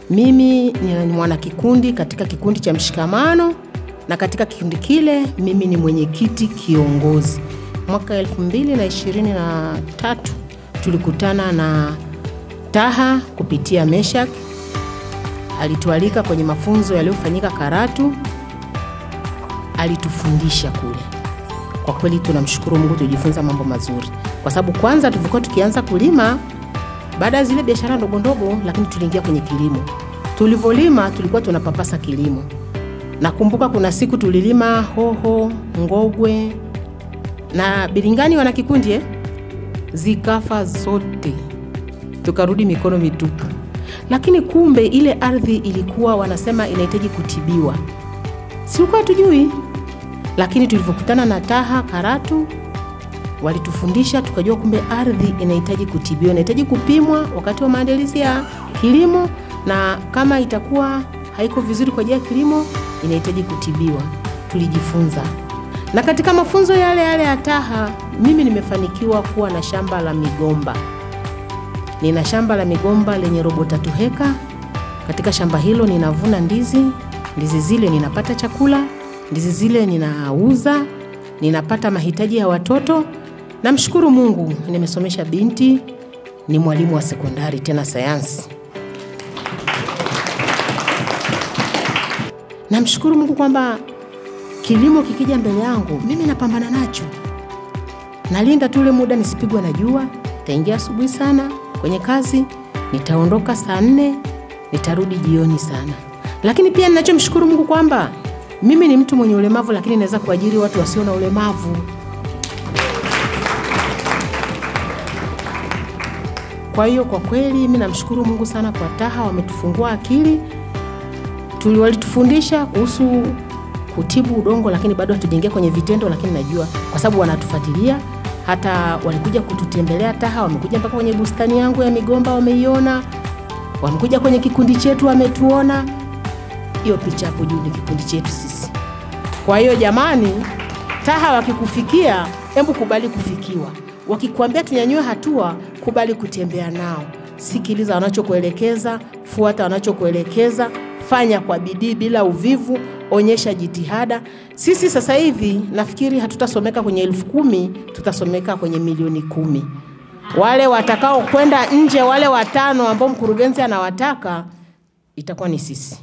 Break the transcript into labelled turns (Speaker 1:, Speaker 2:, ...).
Speaker 1: Mimi ni mwana kikundi katika kikundi cha Mshikamano, na katika kikundi kile mimi ni mwenyekiti kiongozi. Mwaka 2023 tulikutana na Taha kupitia Meshak. Alitualika kwenye mafunzo yaliyofanyika Karatu. Alitufundisha kule. Kwa kweli tunamshukuru Mungu, tujifunza mambo mazuri. Kwa sababu kwanza tulikuwa tukianza kulima, baada ya zile biashara ndogo ndogo, lakini tuliingia kwenye kilimo. Tulivolima tulikuwa tunapapasa kilimo. Nakumbuka kuna siku tulilima hoho, ngogwe na biringani wana kikundi zikafa zote. Tukarudi mikono mitupu. Lakini kumbe ile ardhi ilikuwa wanasema inahitaji kutibiwa. Sikuwa tujui. Lakini tulivokutana na Taha Karatu, walitufundisha tukajua kumbe ardhi inahitaji kutibiwa, inahitaji kupimwa wakati wa maandalizi ya kilimo, na kama itakuwa haiko vizuri kwa ajili ya kilimo inahitaji kutibiwa. Tulijifunza. Na katika mafunzo yale ya Taha, mimi nimefanikiwa kuwa na shamba la migomba. Nina shamba la migomba lenye robo 3 heka. Katika shamba hilo ninavuna ndizi. Ndizi zile ninapata chakula, ndizi zile ninauza, ninapata mahitaji ya watoto. Namshukuru Mungu, nimesomesha binti, ni mwalimu wa sekondari tena sayansi. Namshukuru Mungu kwamba kilimo kikija mbele yangu, mimi napambana nacho. Nalinda tu ule muda nisipigwe na jua. Nitaingia asubuhi sana kwenye kazi, nitaondoka saa 4, nitarudi jioni sana. Lakini pia ninachomshukuru Mungu kwamba mimi ni mtu mwenye ulemavu, lakini naweza kuajiri watu wasio na ulemavu. Kwa hiyo kwa kweli mimi namshukuru Mungu sana kwa Taha, wametufungua akili. Walitufundisha kuhusu kutibu udongo, lakini bado hatujaingia kwenye vitendo, lakini najua kwa sababu wanatufuatilia. Hata walikuja kututembelea Taha, wamekuja mpaka kwenye bustani yangu ya migomba wameiona. Wamekuja kwenye kikundi chetu wametuona. Hiyo picha hapo juu ni kikundi chetu sisi. Kwa hiyo jamani, Taha wakikufikia, hebu kubali kufikiwa. Wakikwambia tunyanyue hatua, kubali kutembea nao. Sikiliza wanachokuelekeza, fuata wanachokuelekeza, fanya kwa bidii bila uvivu, onyesha jitihada. Sisi sasa hivi nafikiri hatutasomeka kwenye 10,000, tutasomeka kwenye milioni 10. Wale watakao kwenda nje, wale 5 ambao mkurugenzi anawataka, itakuwa ni sisi.